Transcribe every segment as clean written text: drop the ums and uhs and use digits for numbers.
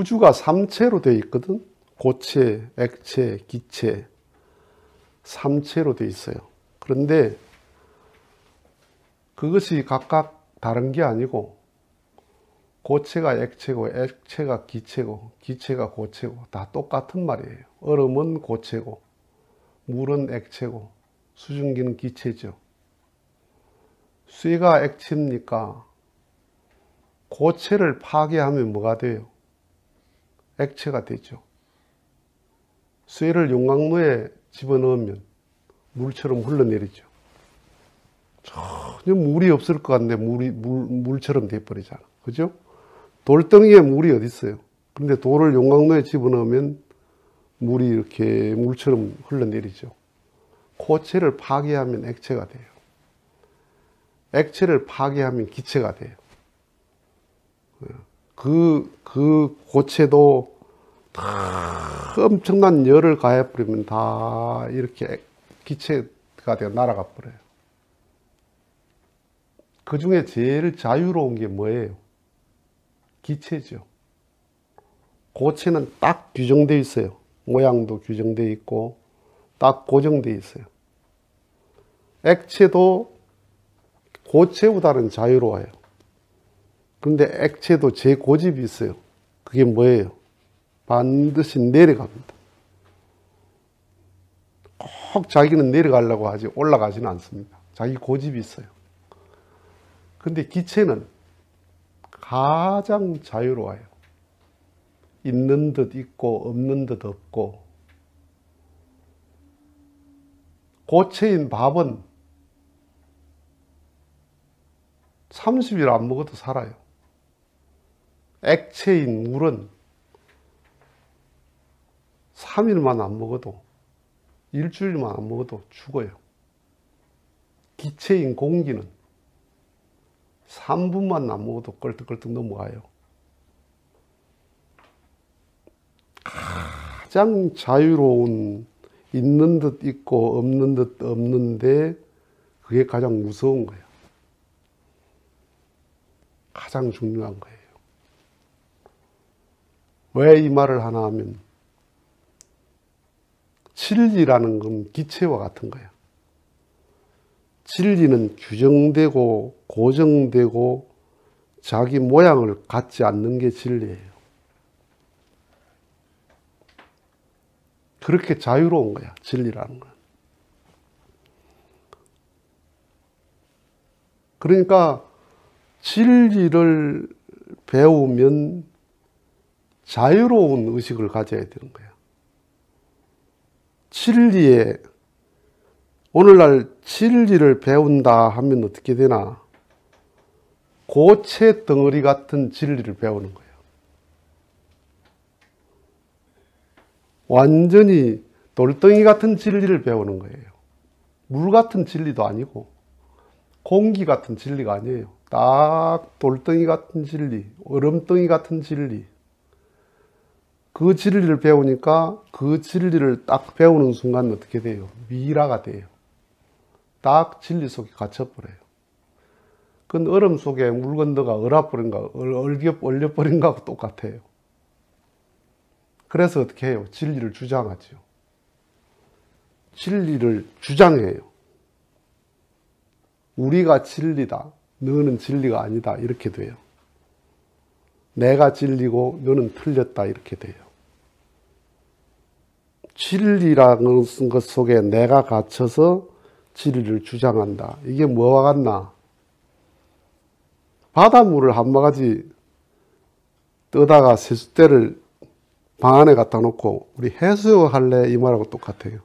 우주가 삼체로 되어 있거든. 고체, 액체, 기체, 삼체로 되어 있어요. 그런데 그것이 각각 다른 게 아니고 고체가 액체고, 액체가 기체고, 기체가 고체고 다 똑같은 말이에요. 얼음은 고체고, 물은 액체고, 수증기는 기체죠. 쇠가 액체입니까? 고체를 파괴하면 뭐가 돼요? 액체가 되죠. 쇠를 용광로에 집어넣으면 물처럼 흘러내리죠. 전혀 물이 없을 것 같은데 물처럼 돼버리잖아. 그죠? 돌덩이에 물이 어디 있어요? 근데 돌을 용광로에 집어넣으면 물이 이렇게 물처럼 흘러내리죠. 고체를 파괴하면 액체가 돼요. 액체를 파괴하면 기체가 돼요. 그 고체도 다 엄청난 열을 가해버리면 다 이렇게 기체가 되어 날아가 버려요. 그 중에 제일 자유로운 게 뭐예요? 기체죠. 고체는 딱 규정되어 있어요. 모양도 규정되어 있고 딱 고정되어 있어요. 액체도 고체보다는 자유로워요. 그런데 액체도 제 고집이 있어요. 그게 뭐예요? 반드시 내려갑니다. 꼭 자기는 내려가려고 하지 올라가지는 않습니다. 자기 고집이 있어요. 근데 기체는 가장 자유로워요. 있는 듯 있고 없는 듯 없고. 고체인 밥은 30일 안 먹어도 살아요. 액체인 물은 3일만 안 먹어도, 일주일만 안 먹어도 죽어요. 기체인 공기는 3분만 안 먹어도 껄떡껄떡 넘어가요. 가장 자유로운, 있는 듯 있고 없는 듯 없는데 그게 가장 무서운 거예요. 가장 중요한 거예요. 왜 이 말을 하나 하면 진리라는 건 기체와 같은 거예요. 진리는 규정되고 고정되고 자기 모양을 갖지 않는 게 진리예요. 그렇게 자유로운 거야, 진리라는 건. 그러니까 진리를 배우면 자유로운 의식을 가져야 되는 거야. 진리에, 오늘날 진리를 배운다 하면 어떻게 되나? 고체 덩어리 같은 진리를 배우는 거예요. 완전히 돌덩이 같은 진리를 배우는 거예요. 물 같은 진리도 아니고 공기 같은 진리가 아니에요. 딱 돌덩이 같은 진리, 얼음덩이 같은 진리. 그 진리를 배우니까 그 진리를 딱 배우는 순간 어떻게 돼요? 미라가 돼요. 딱 진리 속에 갇혀버려요. 그건 얼음 속에 물 건더가 얼어버린 거, 얼려버린 거하고 똑같아요. 그래서 어떻게 해요? 진리를 주장하죠. 진리를 주장해요. 우리가 진리다. 너는 진리가 아니다. 이렇게 돼요. 내가 진리고 너는 틀렸다. 이렇게 돼요. 진리라는 것 속에 내가 갇혀서 진리를 주장한다. 이게 뭐와 같나? 바닷물을 한 바가지 떠다가 세숫대를 방 안에 갖다 놓고 우리 해수욕 할래? 이 말하고 똑같아요.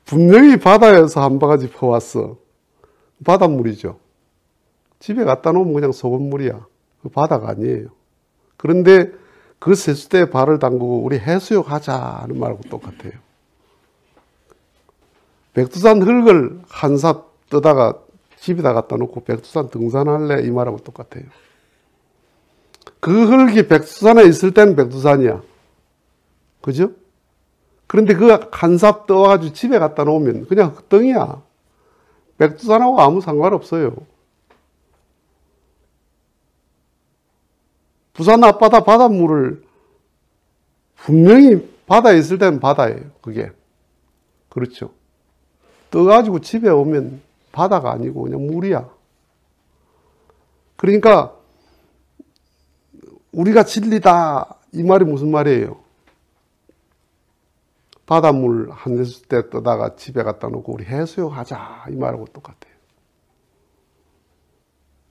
분명히 바다에서 한 바가지 퍼왔어. 바닷물이죠. 집에 갖다 놓으면 그냥 소금물이야. 그 바다가 아니에요. 그런데 그 세숫대에 발을 담그고 우리 해수욕 하자 하는 말하고 똑같아요. 백두산 흙을 한 삽 떠다가 집에다 갖다 놓고 백두산 등산할래? 이 말하고 똑같아요. 그 흙이 백두산에 있을 때는 백두산이야. 그죠? 그런데 그 한 삽 떠와가지고 집에 갖다 놓으면 그냥 흙덩이야. 백두산하고 아무 상관없어요. 부산 앞바다 바닷물을 분명히 바다에 있을 때는 바다예요. 그게. 그렇죠. 떠가지고 집에 오면 바다가 아니고 그냥 물이야. 그러니까 우리가 진리다 이 말이 무슨 말이에요? 바닷물 한 대 떠다가 집에 갖다 놓고 우리 해수욕하자 이 말하고 똑같아요.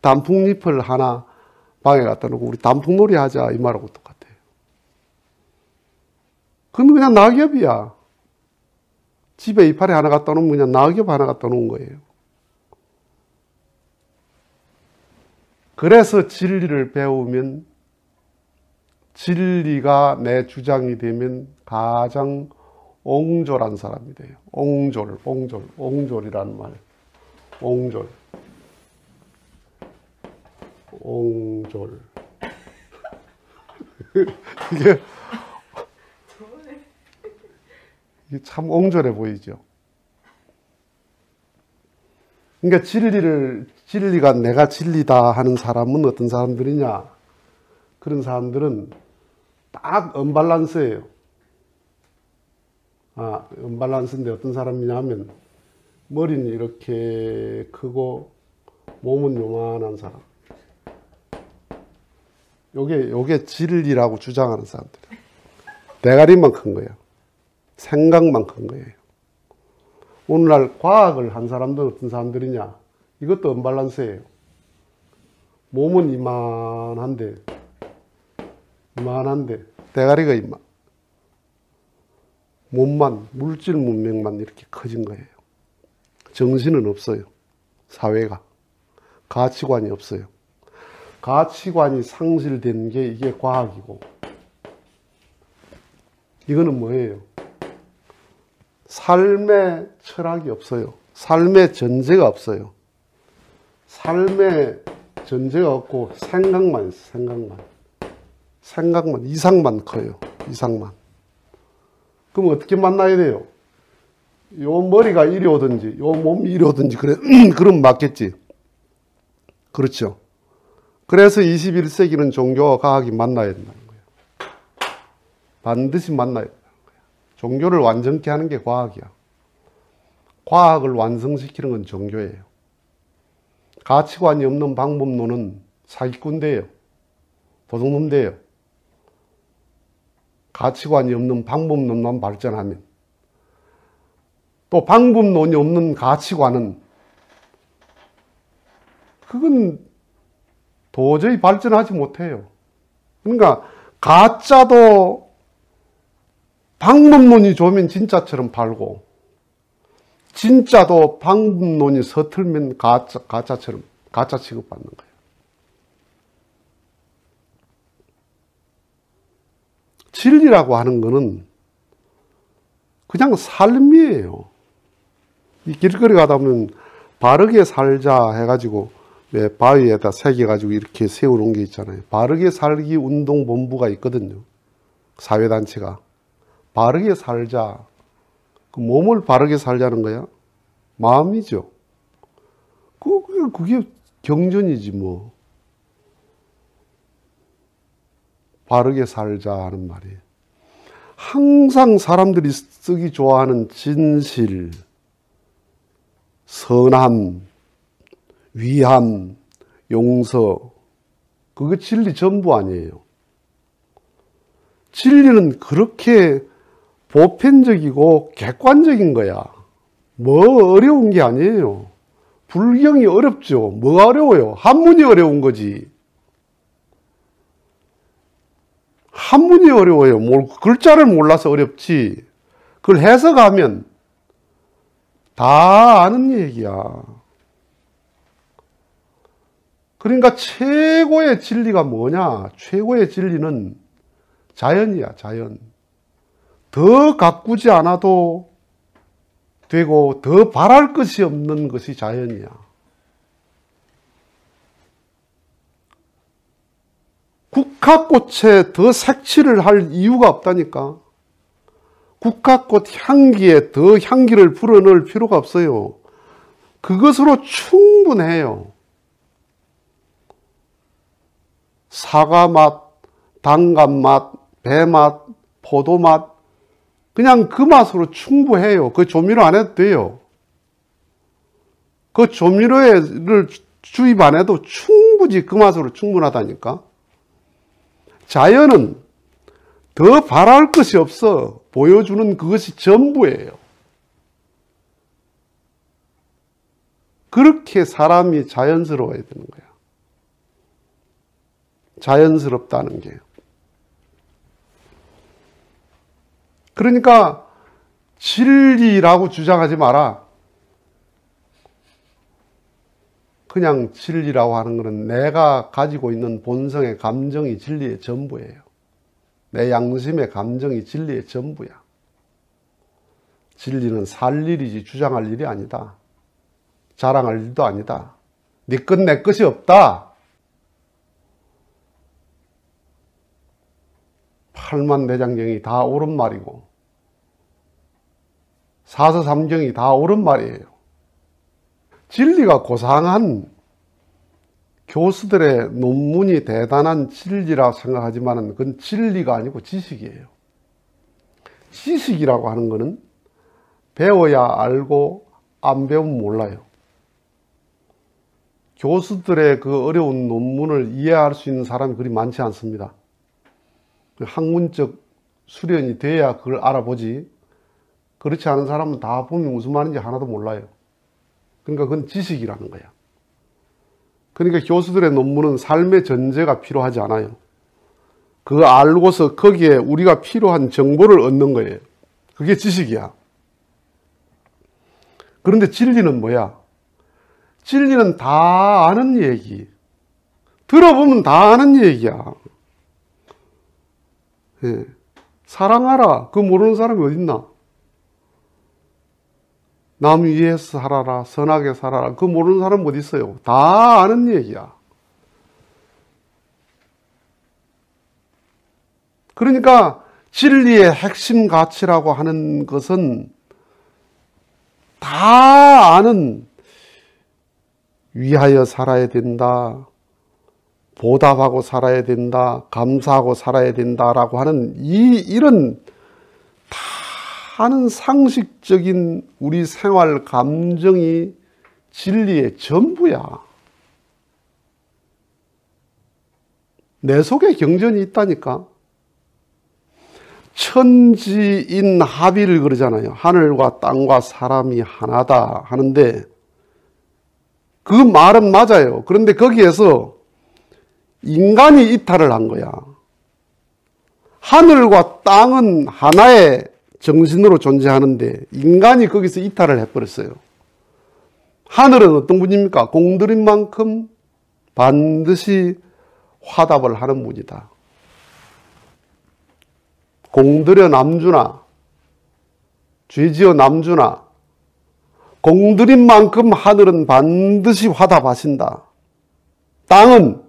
단풍잎을 하나 방에 갖다 놓고 우리 단풍놀이 하자 이 말하고 똑같아요. 그건 그냥 낙엽이야. 집에 이파리 하나 갖다 놓으면 그냥 낙엽 하나 갖다 놓은 거예요. 그래서 진리를 배우면, 진리가 내 주장이 되면 가장 옹졸한 사람이 돼요. 옹졸이라는 말. 옹졸. 이게 참 옹졸해 보이죠. 그러니까 진리가 내가 진리다 하는 사람은 어떤 사람들이냐? 그런 사람들은 딱 언밸런스예요. 언밸런스인데 어떤 사람이냐면 머리는 이렇게 크고 몸은 요만한 사람. 요게 진리라고 주장하는 사람들. 대가리만 큰 거예요. 생각만 큰 거예요. 오늘날 과학을 한 사람들은 어떤 사람들이냐? 이것도 언밸런스예요. 몸은 이만한데 대가리가 몸만, 물질 문명만 이렇게 커진 거예요. 정신은 없어요. 사회가. 가치관이 없어요. 가치관이 상실된 게 이게 과학이고, 이거는 뭐예요? 삶의 철학이 없어요. 삶의 전제가 없어요. 삶의 전제가 없고 생각만 있어요. 생각만. 이상만 커요. 이상만. 그럼 어떻게 만나야 돼요? 요 머리가 이리 오든지 요 몸이 이리 오든지 그럼 맞겠지. 그렇죠. 그래서 21세기는 종교와 과학이 만나야 된다는 거예요. 반드시 만나야 된다는 거예요. 종교를 완전케 하는 게 과학이야. 과학을 완성시키는 건 종교예요. 가치관이 없는 방법론은 사기꾼대예요. 도둑놈대예요. 가치관이 없는 방법론만 발전하면, 또 방법론이 없는 가치관은 그건 도저히 발전하지 못해요. 그러니까 가짜도 방법론이 좋으면 진짜처럼 팔고, 진짜도 방법론이 서툴면 가짜처럼, 가짜 취급받는 거예요. 진리라고 하는 거는 그냥 삶이에요. 이 길거리 가다 보면 바르게 살자 해가지고 왜 바위에다 새겨가지고 이렇게 세워놓은 게 있잖아요. 바르게 살기 운동본부가 있거든요. 사회단체가. 바르게 살자. 그 몸을 바르게 살자는 거야? 마음이죠. 그게 경전이지 뭐. 바르게 살자 하는 말이에요. 항상 사람들이 쓰기 좋아하는 진실, 선함, 위함, 용서, 그게 진리 전부 아니에요. 진리는 그렇게 보편적이고 객관적인 거야. 뭐 어려운 게 아니에요. 불경이 어렵죠. 뭐가 어려워요? 한문이 어려운 거지. 한문이 어려워요. 글자를 몰라서 어렵지. 그걸 해석하면 다 아는 얘기야. 그러니까 최고의 진리가 뭐냐? 최고의 진리는 자연이야, 자연. 더 가꾸지 않아도 되고 더 바랄 것이 없는 것이 자연이야. 국화꽃에 더 색칠을 할 이유가 없다니까. 국화꽃 향기에 더 향기를 불어넣을 필요가 없어요. 그것으로 충분해요. 사과 맛, 단감맛, 배맛, 포도맛, 그냥 그 맛으로 충분해요. 그 조미료 안 해도 돼요. 그 조미료를 주입 안 해도 충분히 그 맛으로 충분하다니까. 자연은 더 바랄 것이 없어. 보여주는 그것이 전부예요. 그렇게 사람이 자연스러워야 되는 거야. 자연스럽다는 게. 그러니까 진리라고 주장하지 마라. 그냥 진리라고 하는 것은 내가 가지고 있는 본성의 감정이 진리의 전부예요. 내 양심의 감정이 진리의 전부야. 진리는 살 일이지 주장할 일이 아니다. 자랑할 일도 아니다. 네 것 내 것이 없다. 8만대장경이 다 옳은 말이고 사서삼경이 다 옳은 말이에요. 진리가 고상한 교수들의 논문이 대단한 진리라고 생각하지만 그건 진리가 아니고 지식이에요. 지식이라고 하는 것은 배워야 알고 안 배우면 몰라요. 교수들의 그 어려운 논문을 이해할 수 있는 사람이 그리 많지 않습니다. 학문적 수련이 돼야 그걸 알아보지, 그렇지 않은 사람은 다 보면 무슨 말인지 하나도 몰라요. 그러니까 그건 지식이라는 거야. 그러니까 교수들의 논문은 삶의 전제가 필요하지 않아요. 그거 알고서 거기에 우리가 필요한 정보를 얻는 거예요. 그게 지식이야. 그런데 진리는 뭐야? 진리는 다 아는 얘기. 들어보면 다 아는 얘기야. 예. 사랑하라. 그거 모르는 사람이 어딨나? 남 위해서 살아라. 선하게 살아라. 그거 모르는 사람 어디 있어요? 다 아는 얘기야. 그러니까 진리의 핵심 가치라고 하는 것은 다 아는, 위하여 살아야 된다, 보답하고 살아야 된다, 감사하고 살아야 된다라고 하는 이런 다 아는 상식적인 우리 생활 감정이 진리의 전부야. 내 속에 경전이 있다니까. 천지인 합의를 그러잖아요. 하늘과 땅과 사람이 하나다 하는데 그 말은 맞아요. 그런데 거기에서 인간이 이탈을 한 거야. 하늘과 땅은 하나의 정신으로 존재하는데 인간이 거기서 이탈을 해버렸어요. 하늘은 어떤 분입니까? 공들인 만큼 반드시 화답을 하는 분이다. 공들여 남주나 죄지어 남주나 공들인 만큼 하늘은 반드시 화답하신다. 땅은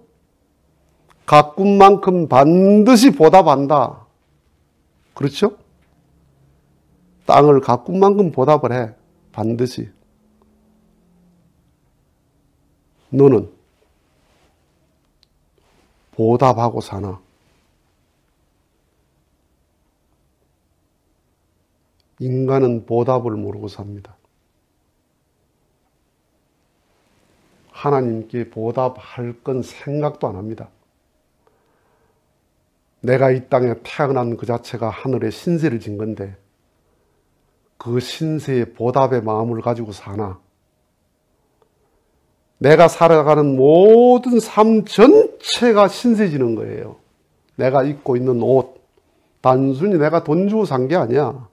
가꾼 만큼 반드시 보답한다. 그렇죠? 땅을 가꾼 만큼 보답을 해. 반드시. 너는 보답하고 사나? 인간은 보답을 모르고 삽니다. 하나님께 보답할 건 생각도 안 합니다. 내가 이 땅에 태어난 그 자체가 하늘에 신세를 진 건데 그 신세의 보답의 마음을 가지고 사나? 내가 살아가는 모든 삶 전체가 신세 지는 거예요. 내가 입고 있는 옷, 단순히 내가 돈 주고 산 게 아니야.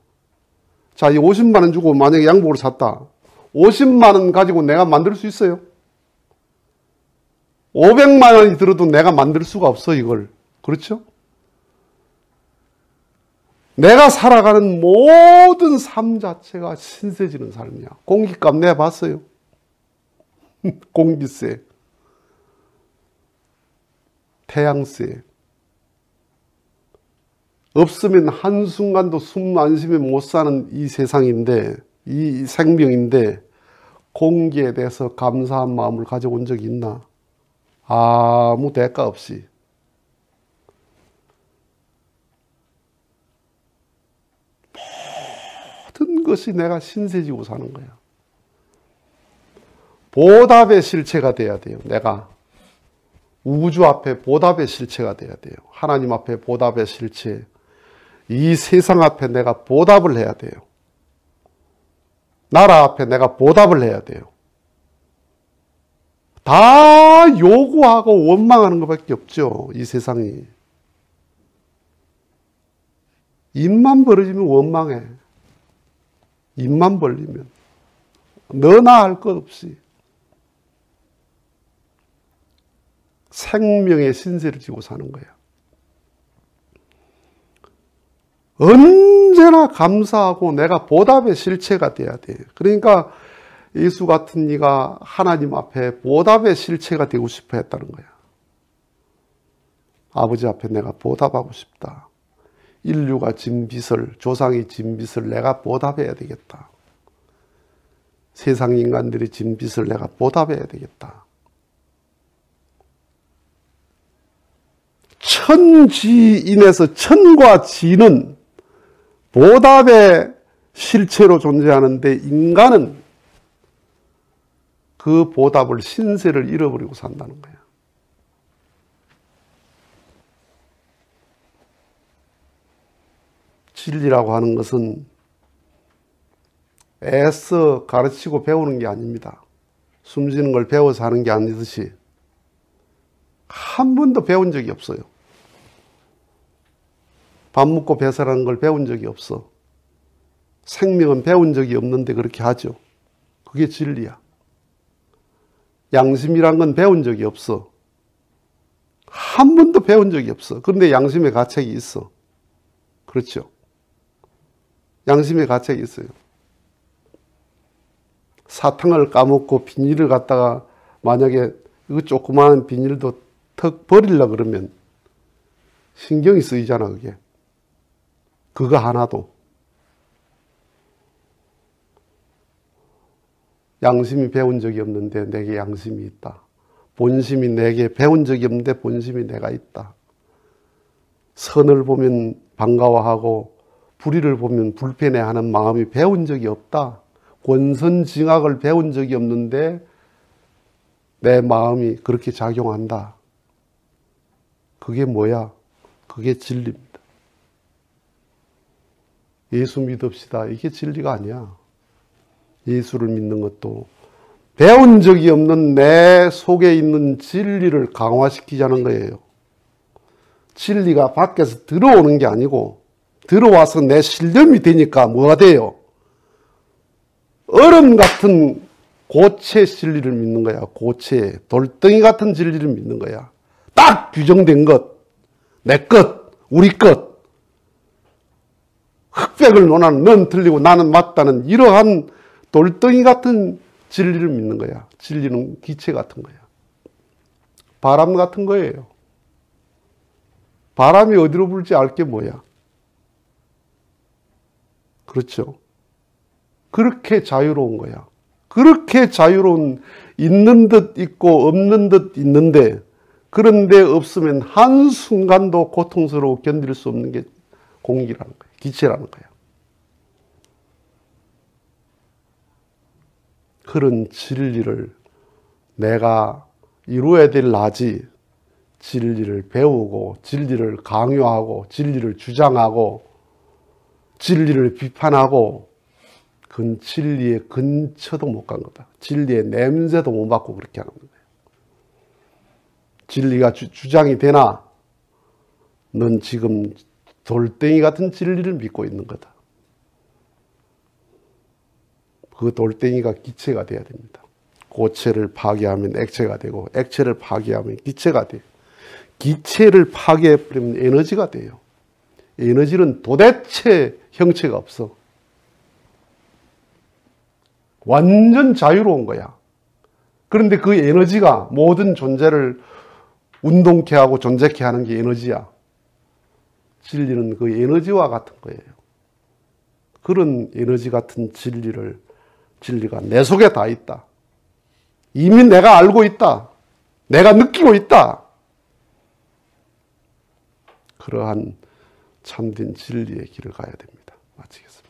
자, 이 50만 원 주고 만약에 양복을 샀다. 50만 원 가지고 내가 만들 수 있어요? 500만 원이 들어도 내가 만들 수가 없어, 이걸. 그렇죠? 내가 살아가는 모든 삶 자체가 신세지는 삶이야. 공기값 내봤어요? 공기세, 태양세. 없으면 한순간도 숨 안 쉬면 못 사는 이 세상인데, 이 생명인데 공기에 대해서 감사한 마음을 가져온 적이 있나? 아무 대가 없이. 것이 내가 신세지고 사는 거야. 보답의 실체가 돼야 돼요. 내가 우주 앞에 보답의 실체가 돼야 돼요. 하나님 앞에 보답의 실체, 이 세상 앞에 내가 보답을 해야 돼요. 나라 앞에 내가 보답을 해야 돼요. 다 요구하고 원망하는 것밖에 없죠. 이 세상이. 입만 벌어지면 원망해. 입만 벌리면. 너나 할 것 없이. 생명의 신세를 지고 사는 거야. 언제나 감사하고 내가 보답의 실체가 돼야 돼. 그러니까 예수 같은 이가 하나님 앞에 보답의 실체가 되고 싶어 했다는 거야. 아버지 앞에 내가 보답하고 싶다. 인류가 진 빚을, 조상이 진 빚을 내가 보답해야 되겠다. 세상 인간들이 진 빚을 내가 보답해야 되겠다. 천지인에서 천과 지는 보답의 실체로 존재하는데 인간은 그 보답을 신세를 잃어버리고 산다는 거야. 진리라고 하는 것은 애써 가르치고 배우는 게 아닙니다. 숨쉬는 걸 배워서 하는 게 아니듯이 한 번도 배운 적이 없어요. 밥 먹고 배설하는 걸 배운 적이 없어. 생명은 배운 적이 없는데 그렇게 하죠. 그게 진리야. 양심이란 건 배운 적이 없어. 한 번도 배운 적이 없어. 그런데 양심의 가책이 있어. 그렇죠. 양심의 가책이 있어요. 사탕을 까먹고 비닐을 갖다가 만약에 이거 조그마한 비닐도 턱 버리려고 그러면 신경이 쓰이잖아, 그게. 그거 하나도. 양심이 배운 적이 없는데 내게 양심이 있다. 본심이 내게 배운 적이 없는데 본심이 내가 있다. 선을 보면 반가워하고 불의를 보면 불편해하는 마음이 배운 적이 없다. 권선징악을 배운 적이 없는데 내 마음이 그렇게 작용한다. 그게 뭐야? 그게 진리입니다. 예수 믿읍시다. 이게 진리가 아니야. 예수를 믿는 것도 배운 적이 없는 내 속에 있는 진리를 강화시키자는 거예요. 진리가 밖에서 들어오는 게 아니고 들어와서 내 신념이 되니까 뭐가 돼요? 얼음 같은 고체 진리를 믿는 거야. 고체, 돌덩이 같은 진리를 믿는 거야. 딱 규정된 것, 내 것, 우리 것. 흑백을 논하는 넌 틀리고 나는 맞다는 이러한 돌덩이 같은 진리를 믿는 거야. 진리는 기체 같은 거야. 바람 같은 거예요. 바람이 어디로 불지 알 게 뭐야? 그렇죠. 그렇게 자유로운 거야. 그렇게 자유로운, 있는 듯 있고 없는 듯 있는데, 그런데 없으면 한순간도 고통스러워 견딜 수 없는 게 공기라는 거야. 기체라는 거야. 그런 진리를 내가 이루어야 될 나지, 진리를 배우고 진리를 강요하고 진리를 주장하고 진리를 비판하고 그건 진리의 근처도 못 간 거다. 진리의 냄새도 못 맡고 그렇게 하는 거예요. 진리가 주장이 되나? 넌 지금 돌덩이 같은 진리를 믿고 있는 거다. 그 돌덩이가 기체가 돼야 됩니다. 고체를 파괴하면 액체가 되고 액체를 파괴하면 기체가 돼요. 기체를 파괴해버리면 에너지가 돼요. 에너지는 도대체 형체가 없어. 완전 자유로운 거야. 그런데 그 에너지가 모든 존재를 운동케 하고 존재케 하는 게 에너지야. 진리는 그 에너지와 같은 거예요. 그런 에너지 같은 진리가 내 속에 다 있다. 이미 내가 알고 있다. 내가 느끼고 있다. 그러한 참된 진리의 길을 가야 됩니다. 마치겠습니다.